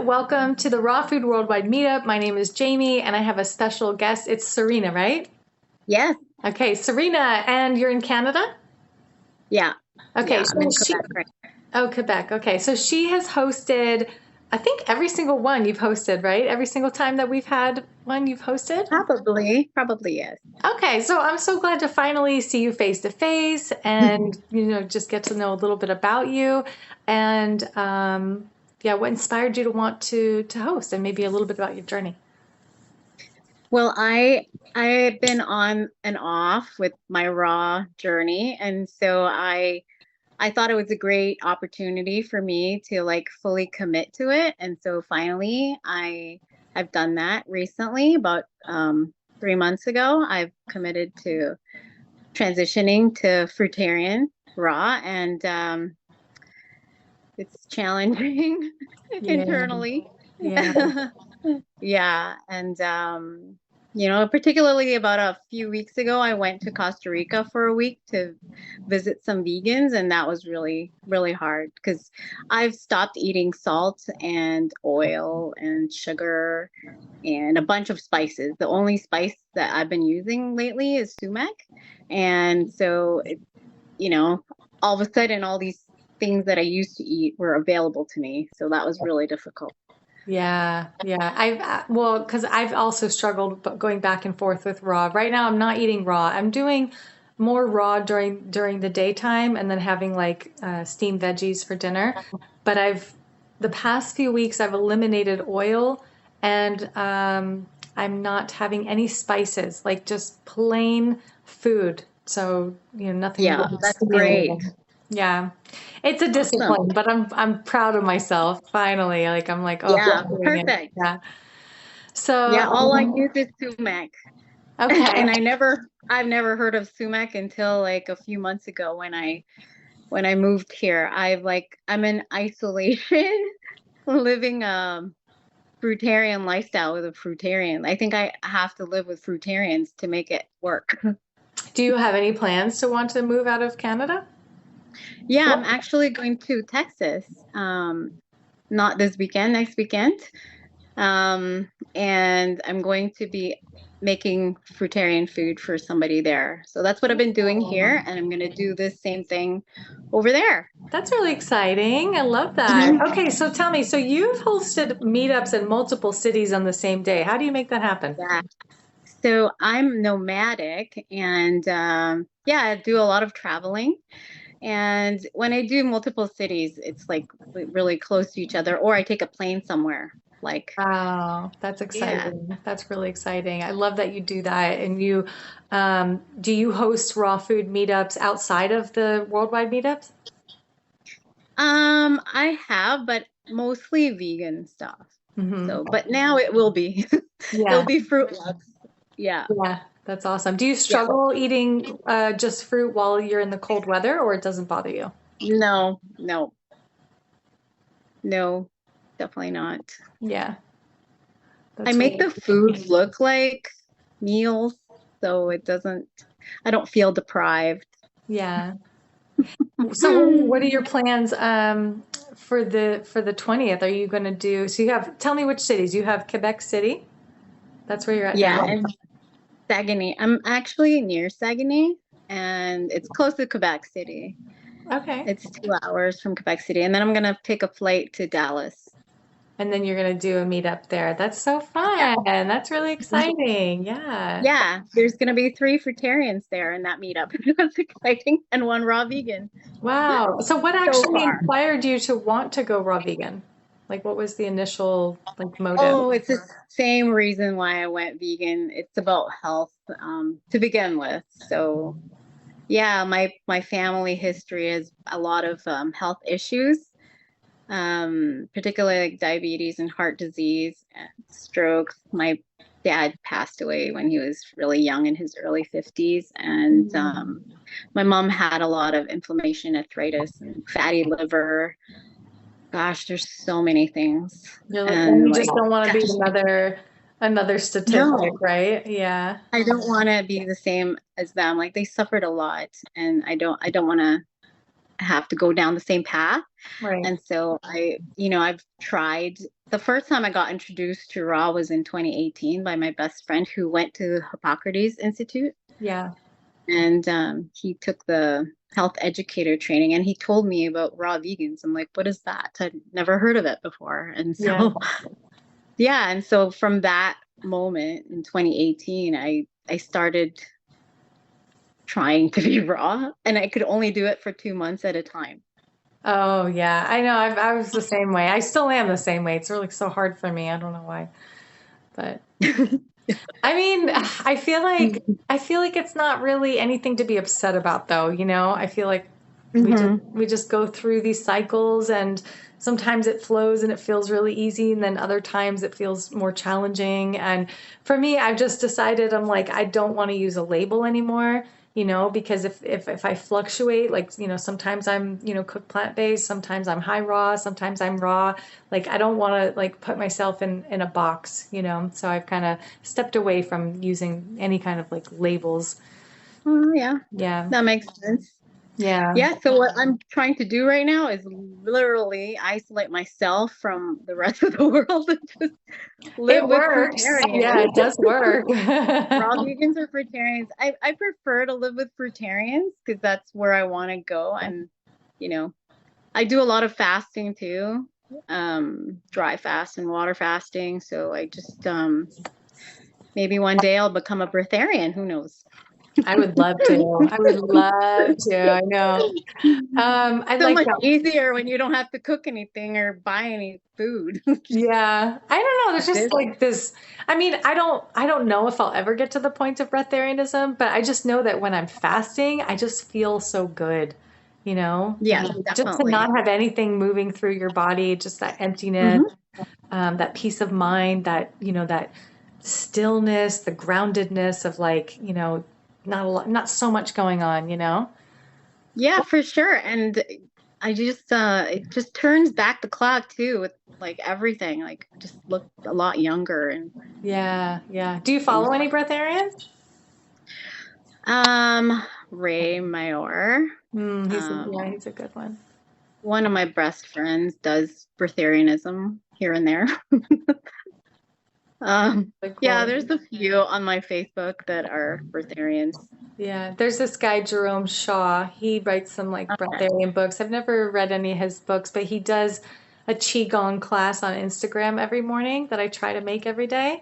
welcome to the Raw Food Worldwide Meetup. My name is Jamie, and I have a special guest. It's Serena, right? Yes. Okay, Serena, and you're in Canada? Yeah. Okay, Yeah, I'm in so Quebec right oh, Quebec. Okay, so she has hosted, I think every single one you've hosted, right? Every single time that we've had one you've hosted? now. Probably yes. Okay, so I'm so glad to finally see you face to face and, just get to know a little bit about you and, yeah, what inspired you to want to host and maybe a little bit about your journey. Well, I've been on and off with my raw journey, and so I thought it was a great opportunity for me to like fully commit to it, and so finally I've done that recently. About 3 months ago, I've committed to transitioning to Fruitarian raw, and it's challenging Yeah, internally. yeah. Yeah, and particularly about a few weeks ago, I went to Costa Rica for a week to visit some vegans, and that was really, really hard because I've stopped eating salt and oil and sugar and a bunch of spices. The only spice that I've been using lately is sumac, and so you know, all of a sudden, all these things that I used to eat were available to me, so that was really difficult. Yeah, yeah. Well, because I've also struggled going back and forth with raw. Right now, I'm not eating raw. I'm doing more raw during the daytime, and then having like steamed veggies for dinner. But the past few weeks I've eliminated oil, and I'm not having any spices, like just plain food. So nothing Yeah, really that's great. stimulating. Yeah. It's a Awesome. discipline, but I'm proud of myself finally. Like I'm like, oh, Yeah, I'm doing it. perfect. Yeah. So, Yeah, all I use is sumac. okay. And I've never heard of sumac until like a few months ago when I moved here. I'm in isolation, living a fruitarian lifestyle with a fruitarian. I think I have to live with fruitarians to make it work. Do you have any plans to want to move out of Canada? Yeah, I'm actually going to Texas. Not this weekend, next weekend. And I'm going to be making fruitarian food for somebody there. So that's what I've been doing here, and I'm going to do this same thing over there. That's really exciting. I love that. Mhm. Okay, so tell me, so you've hosted meetups in multiple cities on the same day. How do you make that happen? Yeah. So I'm nomadic, and yeah, I do a lot of traveling. And when I do multiple cities, it's like really close to each other, or I take a plane somewhere. Like, Wow, that's yeah. exciting. That's really exciting. I love that you do that. And do you host raw food meetups outside of the worldwide meetups? I have, but mostly vegan stuff. Hmm. So, but now it will be, it'll Yeah, be fruit lots. Yeah. yeah, that's awesome. Do you Yeah. struggle eating just fruit while you're in the cold weather, or it doesn't bother you? No, no, no, definitely not. Yeah, I that's make really the food look like meals, so I don't feel deprived. yeah. So what are your plans for the 20th? Are you going to do so tell me which cities. You have Quebec City. That's where you're at Yeah, now. and Saguenay. I'm actually near Saguenay, and it's close to Quebec City. Okay. It's 2 hours from Quebec City, and then I'm gonna take a flight to Dallas. And then you're going to do a meetup there. That's so Yeah. fun. That's really exciting. Yeah. Yeah, there's gonna be three fruitarians there in that meetup. That's exciting, and one raw vegan Wow. So what so actually far. inspired you to want to go raw vegan? Like what was the initial like motive? Oh, it's the same reason why I went vegan. It's about health, to begin with. So yeah, my family history is a lot of health issues, particularly like diabetes and heart disease and stroke. My dad passed away when he was really young in his early 50s, and Mm. my mom had a lot of inflammation, arthritis, and fatty liver. Gosh, there's so many things. You're like, and And you like, just don't want to be gosh, another statistic, no, right? Yeah. I don't want to be the same as them. Like they suffered a lot, and I don't want to. have to go down the same path. Right. And so I've tried. The first time I got introduced to raw was in 2018 by my best friend who went to Hippocrates Institute, Yeah. and he took the health educator training, and he told me about raw vegans. I'm like, what is that? I'd never heard of it before. And Yeah. so yeah, and so from that moment in 2018, I started trying to be raw, and I could only do it for 2 months at a time. Oh, yeah. I know. I was the same way. I still am the same way. It's really so hard for me. I don't know why. But I mean, I feel like it's not really anything to be upset about though, you know? I feel like Hmm. we just go through these cycles, and sometimes it flows and it feels really easy, and then other times it feels more challenging. And for me, I've just decided, I'm like, I don't want to use a label anymore, you know, because if I fluctuate, like, you know, sometimes I'm, you know, cooked plant-based, sometimes I'm high raw, sometimes I'm raw. Like, I don't want to like put myself in a box, you know. So I've kind of stepped away from using any kind of like labels. Oh, yeah, Yeah. that makes sense. Yeah. Yeah, so what I'm trying to do right now is literally isolate myself from the rest of the world and just It live with works. Yeah, fruitarians. it does work. Raw vegans or fruitarians. I prefer to live with fruitarians because that's where I want to go. And, you know, I do a lot of fasting too, dry fast and water fasting. So I just maybe one day I'll become a breatharian. Who knows? I would love to. I would love to. I know. I'd So like much that. easier when you don't have to cook anything or buy any food. Yeah. I don't know. There's just This, like this. I mean, I don't know if I'll ever get to the point of breatharianism, but I just know that when I'm fasting, I just feel so good, you know? yes, Just to definitely. not have anything moving through your body, just that emptiness, Hmm. that peace of mind, that, you know, that stillness, the groundedness of like, you know, not a lot, not so much going on, you know? Yeah, for sure. And I just it just turns back the clock too with like everything. Like just look a lot younger and Yeah, yeah. Do you things. follow any breatharians? Um, Ray Mayor. Yeah, Um, he's a good one. one of my best friends does breatharianism here and there. Really Yeah, cool. there's a few on my Facebook that are breatharians. Yeah, there's this guy, Jerome Shaw. He writes some like breatharian books. I've never read any of his books, but he does a Qigong class on Instagram every morning that I try to make every day.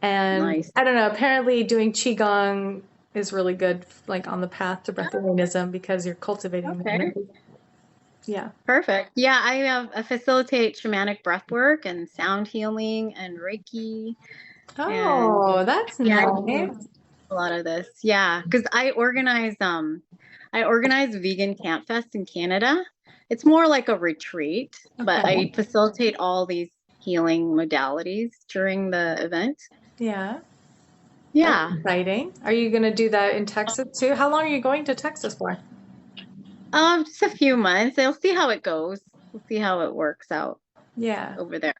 And Nice. I don't know, apparently doing Qigong is really good, like on the path to breatharianism because you're cultivating the Okay. energy. Yeah. Perfect. Yeah, I facilitate shamanic breath work and sound healing and Reiki. And Oh, that's yeah, I do nice. a lot of this. Yeah, because I organize vegan camp fest in Canada. It's more like a retreat, but I Okay. facilitate all these healing modalities during the event. Yeah. That's Yeah. exciting. Are you going to do that in Texas too? How long are you going to Texas for? Just a few months. I'll see how it goes. We'll see how it works out Yeah. over there.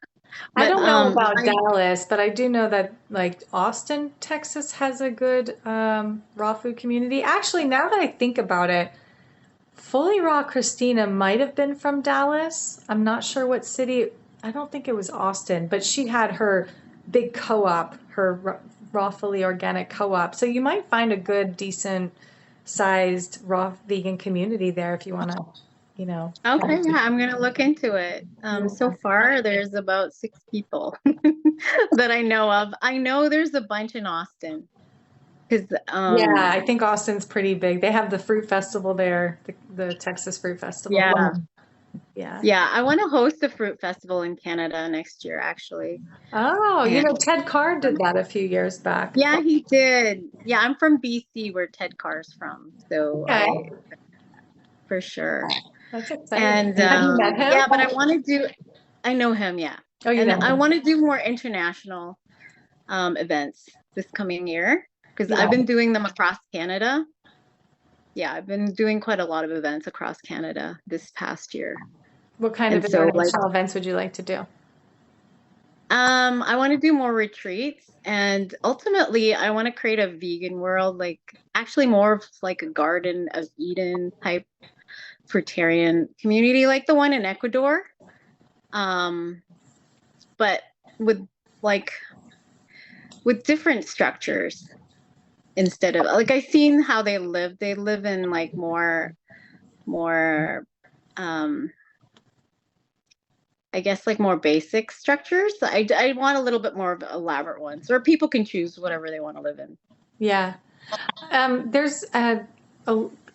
I But don't know about I Dallas, but I do know that like Austin, Texas has a good raw food community. Actually, now that I think about it, Fully Raw Christina might have been from Dallas. I'm not sure what city. I don't think it was Austin, but she had her big co-op, her raw fully organic co-op. So you might find a good, decent sized raw vegan community there if you want to, you know. Okay, yeah, I'm gonna look into it. So Yeah. far there's about 6 people that I know of. I know there's a bunch in Austin because Yeah, I think Austin's pretty big. They have the fruit festival there, the Texas Fruit Festival. yeah, Yeah. yeah, I want to host a fruit festival in Canada next year actually. Oh, you And know, Ted Carr did that a few years back. yeah, he did. Yeah, I'm from BC where Ted Carr's from. So Okay, I for sure. that's exciting. And Have you met him? yeah, but I know him, yeah. Oh, you And know I him. want to do more international events this coming year because Yeah. I've been doing them across Canada. Yeah, I've been doing quite a lot of events across Canada this past year. What kind of And so like international events would you like to do? I want to do more retreats and ultimately I want to create a vegan world like actually more of like a Garden of Eden type fruitarian community like the one in Ecuador, but with like with different structures instead of like I seen how they live. They live in like more I guess like more basic structures. I want a little bit more of elaborate ones, or people can choose whatever they want to live in. Yeah. There's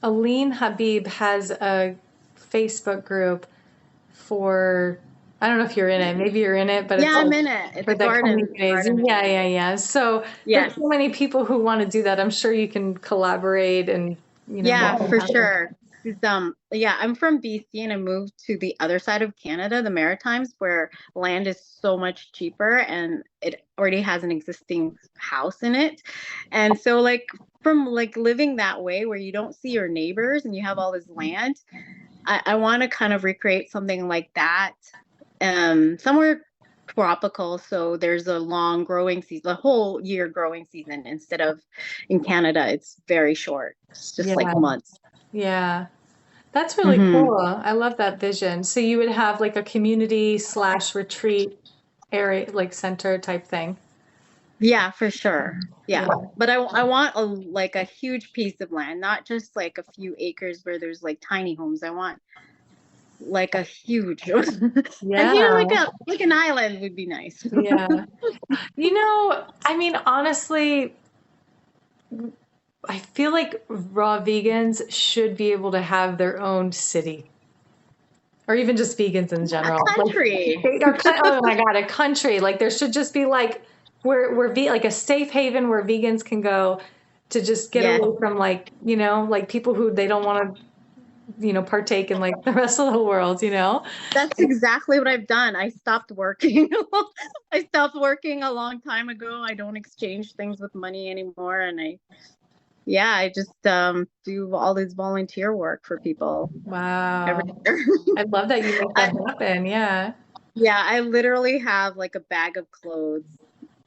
Aline Habib has a Facebook group for, I don't know if you're in it. Maybe you're in it, but it's Yeah, I'm like in it. It's for a the garden. communities. Yeah, yeah, yeah. So there's Yes. so many people who want to do that. I'm sure you can collaborate and, Yeah, make it for happen. sure. 'Cause, yeah, I'm from BC and I moved to the other side of Canada, the Maritimes, where land is so much cheaper and it already has an existing house in it. And so like from like living that way where you don't see your neighbors and you have all this land, I want to kind of recreate something like that. Somewhere tropical, so there's a long growing season, a whole year growing season instead of in Canada, it's very short. It's just like Yeah, months. yeah. That's really Hmm. cool. I love that vision. So you would have like a community slash retreat area, like center type thing. Yeah, for sure. Yeah. Yeah. But I want a like a huge piece of land, not just like a few acres where there's like tiny homes. I want like a huge I Yeah. feel like an island would be nice. Yeah. I mean, honestly, I feel like raw vegans should be able to have their own city, or even just vegans in A general. Like, country. oh my God, a country. Like, there should just be like like a safe haven where vegans can go to just get Yes. away from like people who they don't want to, partake in like the rest of the world. That's exactly what I've done. I stopped working. I stopped working a long time ago. I don't exchange things with money anymore. And I just do all this volunteer work for people every Wow. year. I love that you make that I, happen. Yeah. yeah, I literally have like a bag of clothes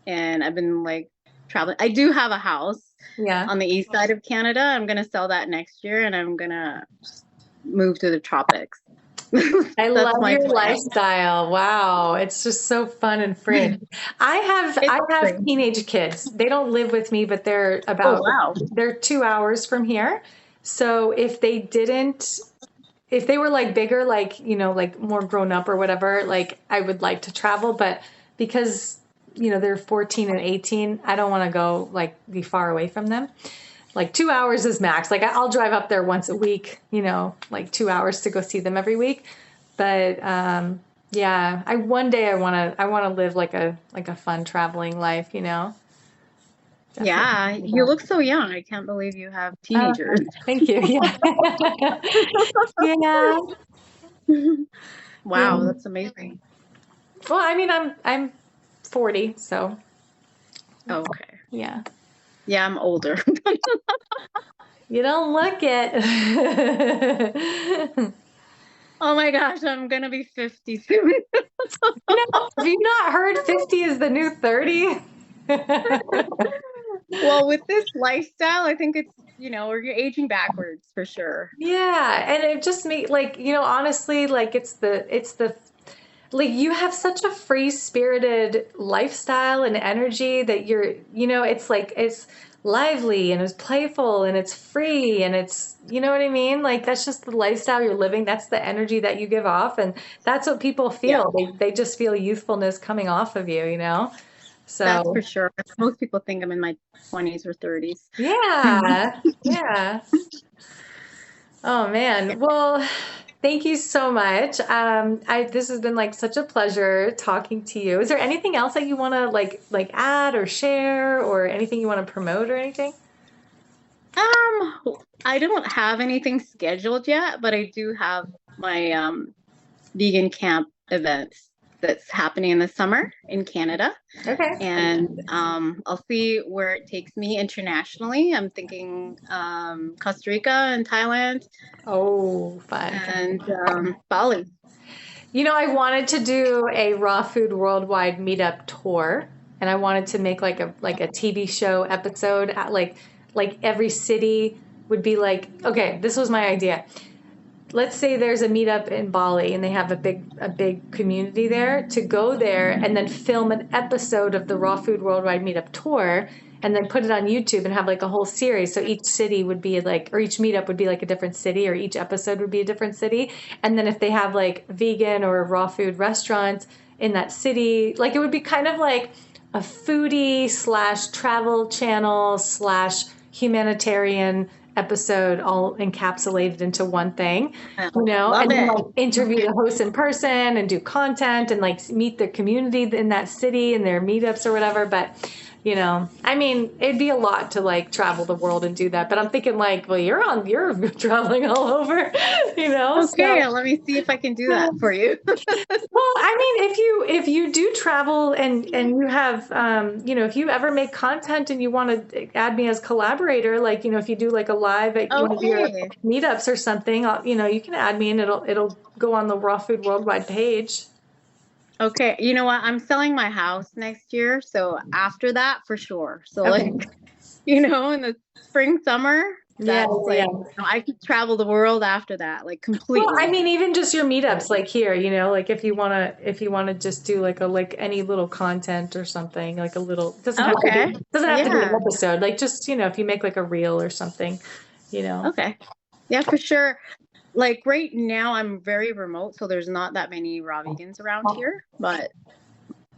and I've been like traveling. I do have a house Yeah. on the east side of Canada. I'm going to sell that next year and I'm going to move to the tropics. I That's love my your plan. lifestyle. Wow. It's just so fun and free. I have It's I have free. teenage kids. They don't live with me, but Oh, wow. they're 2 hours from here. So if they were like bigger, like, like more grown up or whatever, like I would like to travel, but because, they're 14 and 18, I don't want to go like be far away from them. Like 2 hours is max. Like I'll drive up there once a week, like 2 hours to go see them every week. But yeah, one day I want to live like a fun traveling life. Yeah, Definitely. you look so young. I can't believe you have teenagers. Thank you. Yeah. Yeah. Yeah. Wow, that's amazing. Well, I mean, I'm 40, so Okay. yeah. Yeah, I'm older. You don't look it. Oh my gosh, I'm gonna be 50 soon. Have you not heard 50 is the new 30? Well, with this lifestyle, I think it's, we're aging backwards for sure. Yeah, and it just made like, honestly, like it's the like you have such a free-spirited lifestyle and energy that it's like it's lively and it's playful and it's free and it's, you know what I mean? Like that's just the lifestyle you're living. That's the energy that you give off, and that's what people Yeah, feel. They just feel youthfulness coming off of you. that's for So, sure. Most people think I'm in my 20s or 30s. yeah. Yeah. Oh Yeah. man. Well, thank you so much. This has been like such a pleasure talking to you. Is there anything else that you want to like add or share or anything you want to promote or anything? I don't have anything scheduled yet, but I do have my vegan camp events that's happening in the summer in Canada. Okay. And I'll see where it takes me internationally. I'm thinking Costa Rica and Thailand Oh, fun. and Bali. I wanted to do a raw food worldwide meetup tour, and I wanted to make like a TV show episode at like every city would be like, okay, this was my idea. let's say there's a meetup in Bali and they have a big community there, to go there and then film an episode of the Raw Food Worldwide Meetup tour and then put it on YouTube and have like a whole series. So each city would be like, or each meetup would be like a different city, or each episode would be a different city. And then if they have like vegan or raw food restaurants in that city, like it would be kind of like a foodie slash travel channel slash humanitarian episode all encapsulated into one thing, Love and then it. like interview the host in person and do content and like meet the community in that city and their meetups or whatever. But I mean, it'd be a lot to like travel the world and do that. But I'm thinking like, well, you're traveling all over, Okay, so. let me see if I can do that for you. Well, I mean, if you do travel and you have, if you ever make content and you want to add me as collaborator, like, if you do like a live at one of your Okay. meetups or something, you can add me and it'll go on the Raw Food Worldwide page. Okay. You know what? I'm selling my house next year, so after that, for sure. So Okay. like, in the spring, summer, Yeah, that's like, yeah. I could travel the world after that, like Well, completely. I mean, even just your meetups, like here, like if you wanna just do like any little content or something, like a little, doesn't have to Okay. be doesn't have to be an Yeah. episode, like just if you make like a reel or something, Okay. Yeah, for sure. Like right now, I'm very remote, so there's not that many raw vegans around here, but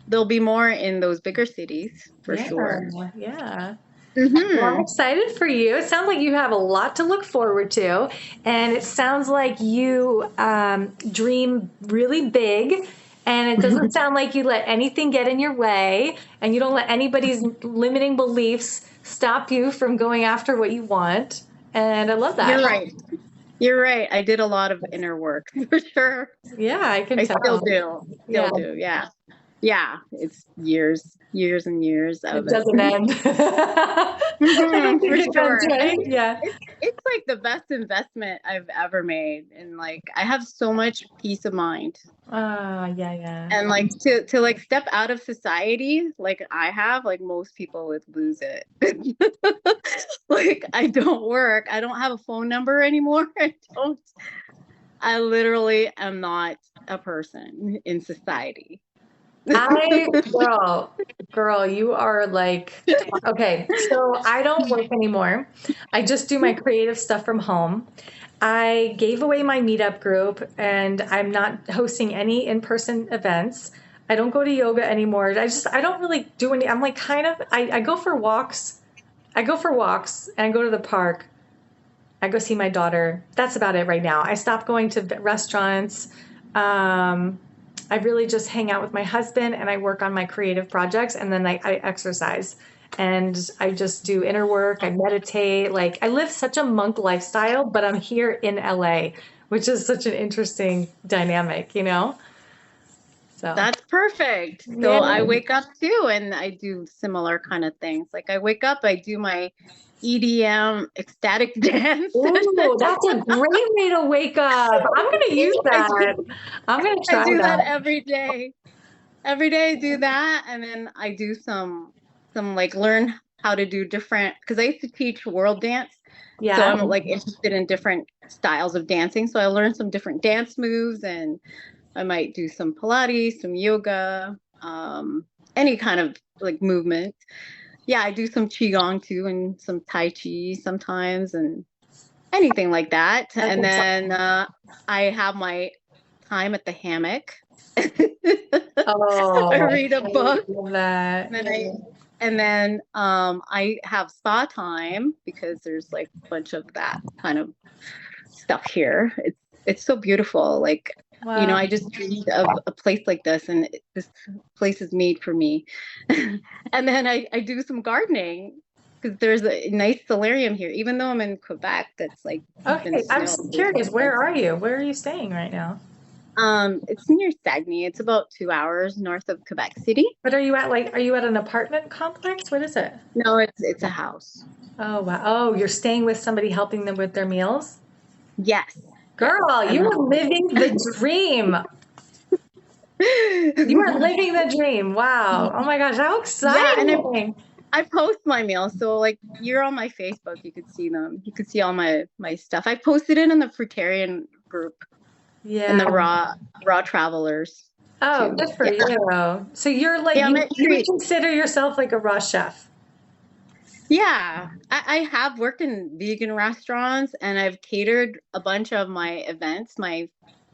there'll be more in those bigger cities for Yeah, sure. yeah. Well, I'm excited for you. It sounds like you have a lot to look forward to, and it sounds like you dream really big, and it doesn't sound like you let anything get in your way, and you don't let anybody's limiting beliefs stop you from going after what you want. And I love that. You're right. You're right. I did a lot of inner work for sure. Yeah, I can I tell. still do. Yeah. Still do. Yeah. Yeah. It's years and years It of it. doesn't end. I don't think For it sure. ends, right? Yeah. It's like the best investment I've ever made. And like I have so much peace of mind. Yeah, yeah. And like to like step out of society like I have, like most people would lose it. Like I don't work. I don't have a phone number anymore. I literally am not a person in society. Girl, you are like, okay, so I don't work anymore. I just do my creative stuff from home. I gave away my meetup group and I'm not hosting any in-person events. I don't go to yoga anymore. I don't really do any, I'm like I go for walks. I go for walks and I go to the park. I go see my daughter. That's about it right now. I stopped going to restaurants. I really just hang out with my husband and I work on my creative projects, and then I exercise and I just do inner work. I meditate. Like I live such a monk lifestyle, but I'm here in LA, which is such an interesting dynamic, So That's perfect. So yeah. I wake up too and I do similar kind of things. Like I wake up, I do my EDM ecstatic dance. Ooh, that's a great way to wake up. I'm going to use that. I'm going to try I do that. that every day. Every day I do that, and then I do some like learn how to do different, because I used to teach world dance. Yeah. So I'm like interested in different styles of dancing. So I learned some different dance moves, and I might do some Pilates, some yoga, any kind of like movement. Yeah, I do some Qigong too, and some Tai Chi sometimes, and anything like that. And then I have my time at the hammock. Oh, I read a book. I love that. And then I have spa time, because there's like a bunch of that kind of stuff here. It's so beautiful. Like, Wow. I just dreamed of a place like this, and this place is made for me. And then I do some gardening, because there's a nice solarium here, even though I'm in Quebec. That's like Okay, I'm just curious. Where are you? Where are you staying right now? It's near Saguenay. It's about 2 hours north of Quebec City. But are you at an apartment complex? What is it? No, it's a house. Oh, wow. Oh, you're staying with somebody helping them with their meals? Yes. Girl, you are living the dream. You are living the dream. Wow. Oh my gosh, how exciting. Yeah, and I post my meals. So like you're on my Facebook, you could see them. You could see all my stuff. I posted it on the Fruitarian group in Yeah. the raw travelers Oh, too. good for Yeah. you. So you're like, Yeah, I'm a you would treat. consider yourself like a raw chef. Yeah, I have worked in vegan restaurants and I've catered a bunch of my events, my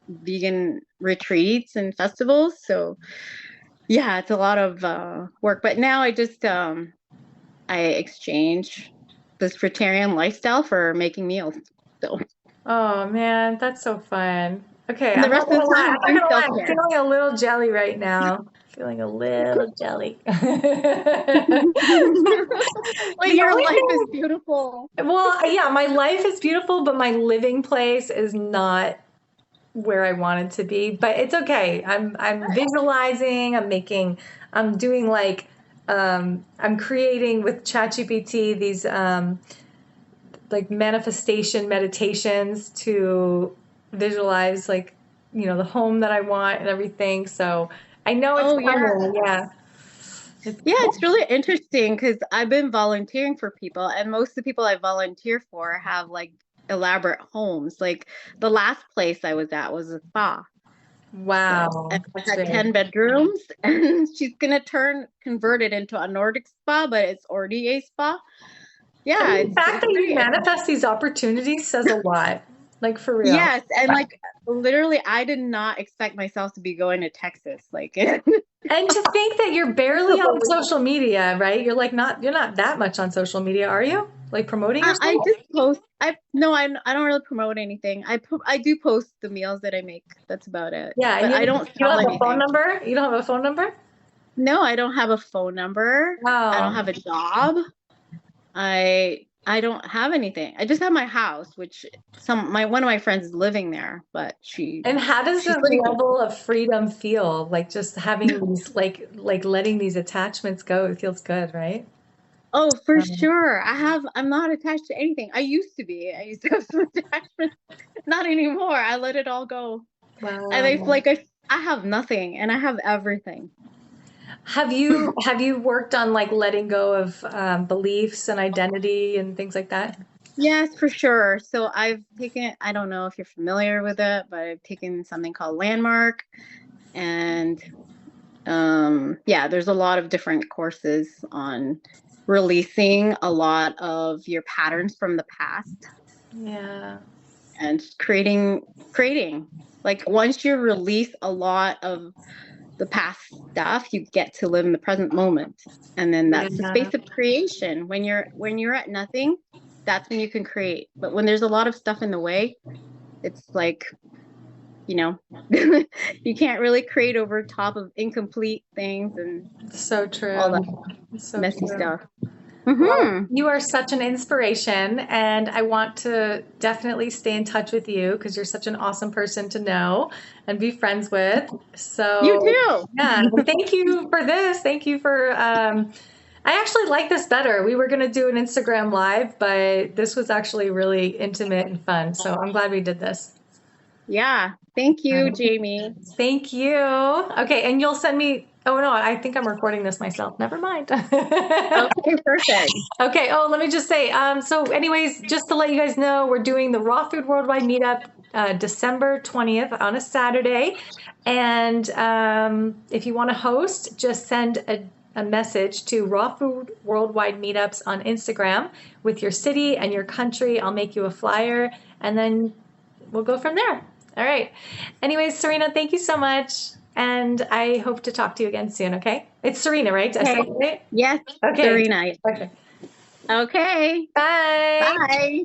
vegan retreats and festivals. So yeah, it's a lot of work. But now I exchange this fruitarian lifestyle for making meals. So Oh man, that's so fun. Okay, and the I'm rest not of gonna the time lie. I'm I'm doing not gonna lie. I'm self-care. feeling a little jelly right now. Feeling a little jelly. Well, The your only life is thing, beautiful. well, yeah, my life is beautiful, but my living place is not where I want it to be. But it's okay. I'm visualizing. I'm doing I'm creating with ChatGPT these like manifestation meditations to visualize the home that I want and everything. So I know it's Oh yeah. coming. Yeah. It's Yeah, cool. it's really interesting because I've been volunteering for people, and most of the people I volunteer for have like elaborate homes. Like the last place I was at was a spa. So and Wow. it That's had big. 10 bedrooms, and she's gonna convert it into a Nordic spa, but it's already a spa. And Yeah, the fact it's that you pretty. manifest these opportunities says a lot. Like for real. Yes, and like literally, I did not expect myself to be going to Texas. Like, And to think that you're barely on social media, right? You're not that much on social media, are you? Like promoting I yourself? just post. I no, I don't really promote anything. I do post the meals that I make. That's about it. Yeah, and But I don't you don't sell have a phone anything. number? You don't have a phone number? No, I don't have a phone number. I don't have Oh. a job. I don't have anything. I just have my house, which my one of my friends is living there, but And how does she's this like, level of freedom feel? Like just having these like letting these attachments go, it feels good, right? oh, for Um, sure. I'm not attached to anything. I used to be. I used to have some attachments. Not anymore. I let it all go. And wow. I have nothing and I have everything. Have you worked on like letting go of beliefs and identity and things like that? Yes, for sure. So I've taken, I don't know if you're familiar with it, but I've taken something called Landmark. And yeah, there's a lot of different courses on releasing a lot of your patterns from the past Yeah. and creating. Like once you release a lot of the past stuff, you get to live in the present moment. And then that's the Yeah. space of creation. When you're at nothing, that's when you can create. But when there's a lot of stuff in the way, it's like, you know, you can't really create over top of incomplete things and So all that true. So messy true. stuff. Well, Hmm. you are such an inspiration, and I want to definitely stay in touch with you because you're such an awesome person to know and be friends with. You So, too. yeah, and thank you for this. Thank you for, I actually like this better. We were going to do an Instagram live, but this was actually really intimate and fun. So I'm glad we did this. Yeah. Thank you, Jamie. Thank you. Okay, and you'll send me. Oh no, I think I'm recording this myself. Never mind. Okay, perfect. Okay. Oh, let me just say. So, anyways, just to let you guys know, we're doing the Raw Food Worldwide Meetup December 20th on a Saturday, and if you want to host, just send a message to Raw Food Worldwide Meetups on Instagram with your city and your country. I'll make you a flyer, and then we'll go from there. All right. Anyways, Serena, thank you so much. And I hope to talk to you again soon, okay? It's Serena, right? I said Okay. it right? Yes, Okay. Serena. Okay. Okay. Bye. Bye.